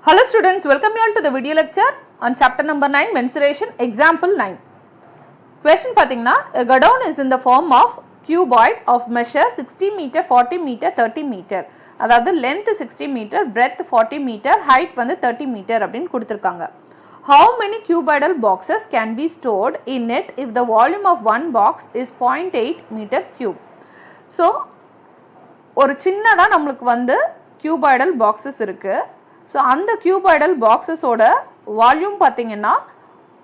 Hello students, welcome you all to the video lecture on chapter number 9 mensuration example 9. Question pathina, a godown is in the form of cuboid of measure 60 meter, 40 meter, 30 meter. அதாவது length 60 meter, breadth 40 meter, height வந்து 30 meter அப்படினு கொடுத்திருக்காங்க. How many cuboidal boxes can be stored in it if the volume of one box is 0.8 meter cube? So, ஒரு சின்னதா நம்மளுக்கு வந்து cuboidal boxes இருக்கு. So, அந்த cuboidal boxes ஓட volume பாத்தீங்கன்னா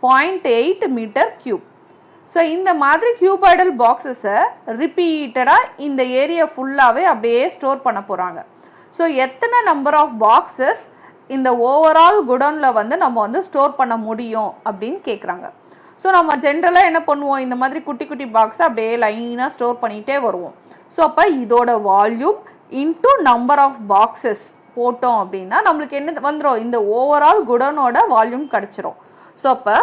0.8 meter cube. So, இந்த மாதிரி cuboidal boxes repeated இந்த area ஃபுல்லாவே அப்படியே ஸ்டோர் பண்ண போறாங்க. So, எத்தனை number of boxes இந்த overall godownல வந்து நம்ம வந்து ஸ்டோர் பண்ண முடியும் அப்படின்னு கேக்குறாங்க. So, நம்ம ஜெனரலா என்ன பண்ணுவோம், இந்த மாதிரி குட்டி குட்டி பாக்ஸ் அப்படியே லைனா ஸ்டோர் பண்ணிட்டே வருவோம். So, அப்ப இதோட volume into number of boxes போட்டோம் அப்படின்னா நம்மளுக்கு என்ன வந்துரும், இந்த ஓவரால் குடோனோட வால்யூம் கிடைச்சிரும். ஸோ அப்போ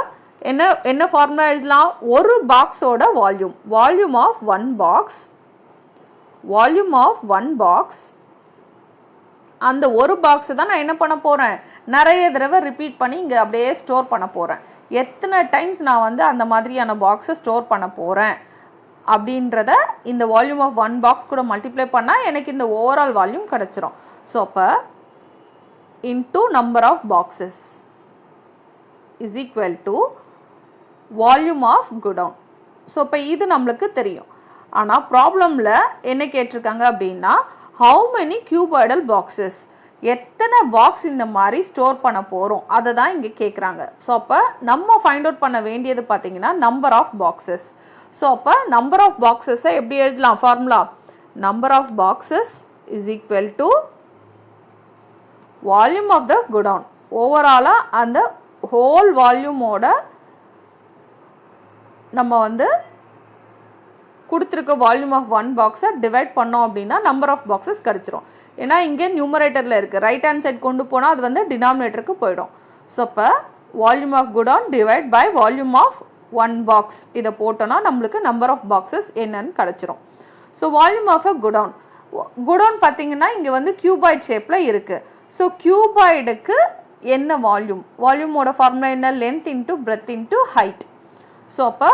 என்ன ஃபார்முலா எழுதலாம், ஒரு பாக்ஸோட volume, volume of one box, volume of one box, அந்த ஒரு பாக்ஸ் தான் நான் என்ன பண்ண போறேன், நிறைய தடவை ரிப்பீட் பண்ணி இங்க அப்படியே ஸ்டோர் பண்ண போறேன். எத்தனை டைம்ஸ் நான் வந்து அந்த மாதிரியான பாக்ஸை ஸ்டோர் பண்ண போறேன் அப்படின்றத இந்த வால்யூம் ஆஃப் ஒன் பாக்ஸ் கூட மல்டிப்ளை பண்ணா எனக்கு இந்த ஓவரால் வால்யூம் கிடைச்சிரும். ஸோ அப்போ into number of boxes is equal to volume of godown. So இப்போ இது நம்மளுக்கு தெரியும். ஆனால் ப்ராப்ளம்ல என்ன கேட்டிருக்காங்க அப்படின்னா how many cuboidal boxes, எத்தனை பாக்ஸ் இந்த மாதிரி ஸ்டோர் பண்ண போறோம் அதை தான் இங்க கேட்குறாங்க. ஸோ அப்போ நம்ம ஃபைண்ட் அவுட் பண்ண வேண்டியது பார்த்தீங்கன்னா நம்பர் ஆஃப் பாக்ஸஸ். ஸோ அப்போ நம்பர் ஆஃப் பாக்ஸஸை எப்படி எழுதலாம், formula number of boxes is equal to volume of the godown. overall அந்த whole volume ஓட நம்ம வந்து கொடுத்திருக்க volume of one box divide பண்ணோம் அப்படின்னா number of boxes கிடைச்சிரும். ஏன்னா இங்கே நியூமரேட்டர்ல இருக்கு, ரைட் ஹேண்ட் சைட் கொண்டு போனா அது வந்து டினாமினேட்டருக்கு போயிடும். ஸோ அப்போ volume of godown divide by volume of one box இதை போட்டோம்னா நம்மளுக்கு நம்பர் ஆஃப் பாக்ஸஸ் என்னன்னு கிடைச்சிரும். So volume of a godown, godown பார்த்தீங்கன்னா இங்க வந்து கியூபாய்ட் ஷேப்ல இருக்கு. ஸோ கியூபாய்டுக்கு என்ன வால்யூம், வால்யூமோட ஃபார்முலா என்ன, length into breadth into height. So அப்போ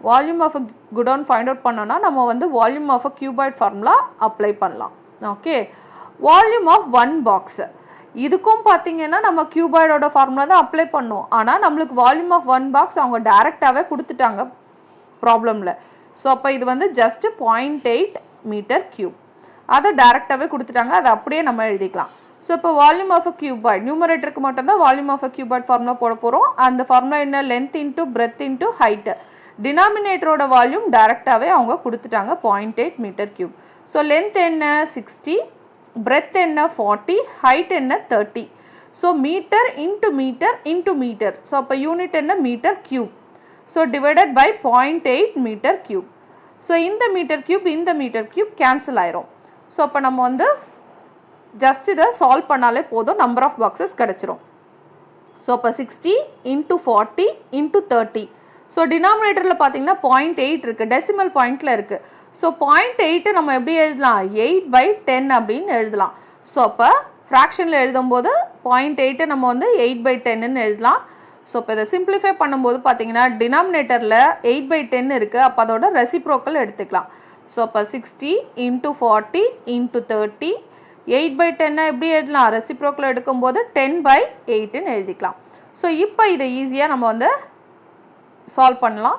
volume of a godown find out பண்ணோம்னா நம்ம வந்து volume of a cuboid formula apply பண்ணலாம். Okay, volume of one box, இதுக்கும் பார்த்தீங்கன்னா நம்ம கியூபாய்டோட ஃபார்முலா தான் அப்ளை பண்ணோம். ஆனால் நம்மளுக்கு வால்யூம் ஆஃப் ஒன் பாக்ஸ் அவங்க டைரக்டாகவே கொடுத்துட்டாங்க ப்ராப்ளமில். ஸோ அப்போ இது வந்து ஜஸ்ட் 0.8 மீட்டர் கியூப், அதை டைரக்டாகவே கொடுத்துட்டாங்க, அதை அப்படியே நம்ம எழுதிக்கலாம். ஸோ இப்போ வால்யூம் ஆஃப் அ கியூபாய்ட், நியூமரேட்டருக்கு மட்டும் தான் volume of a cuboid formula போட போகிறோம். அந்த ஃபார்முலா என்ன, length into breadth into height. டினாமினேட்டரோட வால்யூம் டைரக்டாகவே அவங்க கொடுத்துட்டாங்க 0.8 மீட்டர் கியூப். ஸோ லென்த் என்ன 60, பிரெத் என்ன 40, ஹைட் என்ன 30. So meter into meter into meter, so அப்போ யூனிட் என்ன meter cube. So divided by 0.8 meter cube. So இந்த மீட்டர் கியூப் கேன்சல் ஆயிரும். ஸோ அப்போ நம்ம வந்து ஜஸ்ட் இதை சால்வ் பண்ணாலே போதும், நம்பர் ஆஃப் பாக்ஸஸ் கிடைச்சிரும். ஸோ அப்போ 60 இன்டூ 40 இன்டூ 30. ஸோ டினாமினேட்டரில் பார்த்தீங்கன்னா 0.8 இருக்கு, டெசிமல் பாயிண்ட்ல இருக்கு. ஸோ 0.8 நம்ம எப்படி எழுதலாம், 8/10 அப்படின்னு எழுதலாம். ஸோ அப்போ ஃப்ராக்ஷனில் எழுதும்போது 0.8 நம்ம வந்து 8/10 எழுதலாம். ஸோ இப்போ இதை சிம்பிளிஃபை பண்ணும்போது பார்த்தீங்கன்னா டினாமினேட்டரில் 8/10 இருக்கு, அப்போ அதோட ரெசிப்ரோக்கல் எடுத்துக்கலாம். ஸோ அப்போ 60 இன்டூ 40 இன்டூ 30, 8/10 எப்படி எழுதலாம், ரெசிப்ரோக்கல் எடுக்கும்போது 10/8 எழுதிக்கலாம். ஸோ இப்போ இதை ஈஸியாக நம்ம வந்து சால்வ் பண்ணலாம்.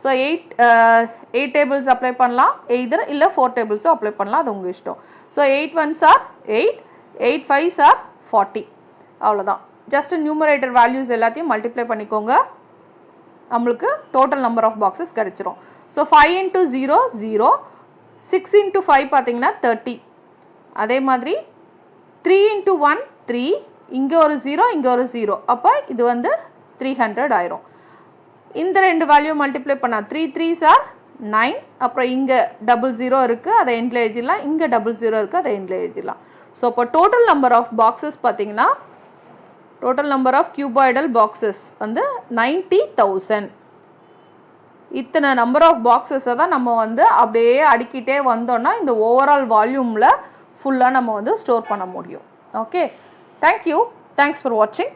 ஸோ 8 டேபிள்ஸ் அப்ளை பண்ணலாம், எய்தர் இல்லை 4 டேபிள்ஸும் அப்ளை பண்ணலாம், அது உங்கள் இஷ்டம். So 8 1s are 8, 8 5s are 40. அவ்வளோதான், ஜஸ்ட் நியூமரேட்டர் வேல்யூஸ் எல்லாத்தையும் மல்டிப்ளை பண்ணிக்கோங்க, நம்மளுக்கு டோட்டல் நம்பர் ஆஃப் பாக்ஸஸ் கிடைச்சிரும். ஸோ 5 இன்டூ 0 0, 6 இன்டூ 5 பார்த்தீங்கன்னா 30. அதே மாதிரி 3 இன்டூ 1 3, இங்கே ஒரு 0 இங்கே ஒரு 0, அப்போ இது வந்து 300 ஆயிரும். இந்த ரெண்டு வேல்யூ மல்டிப்ளை பண்ணா 3 3s are 9, அப்புறம் இங்கே 00 இருக்கு, அதை எண்டில் எழுதிடலாம், இங்கே 00 இருக்கு, அதை எண்டில் எழுதிடலாம். ஸோ அப்போ டோட்டல் நம்பர் ஆஃப் பாக்ஸஸ் பார்த்தீங்கன்னா total number of cuboidal boxes வந்து 90,000. இத்தனை நம்பர் ஆஃப் பாக்ஸஸை தான் நம்ம வந்து அப்படியே அடிக்கிட்டே வந்தோம்னா இந்த ஓவரால் வால்யூமில் ஃபுல்லாக நம்ம வந்து ஸ்டோர் பண்ண முடியும். Okay, thank you. தேங்க்ஸ் ஃபார் வாட்சிங்.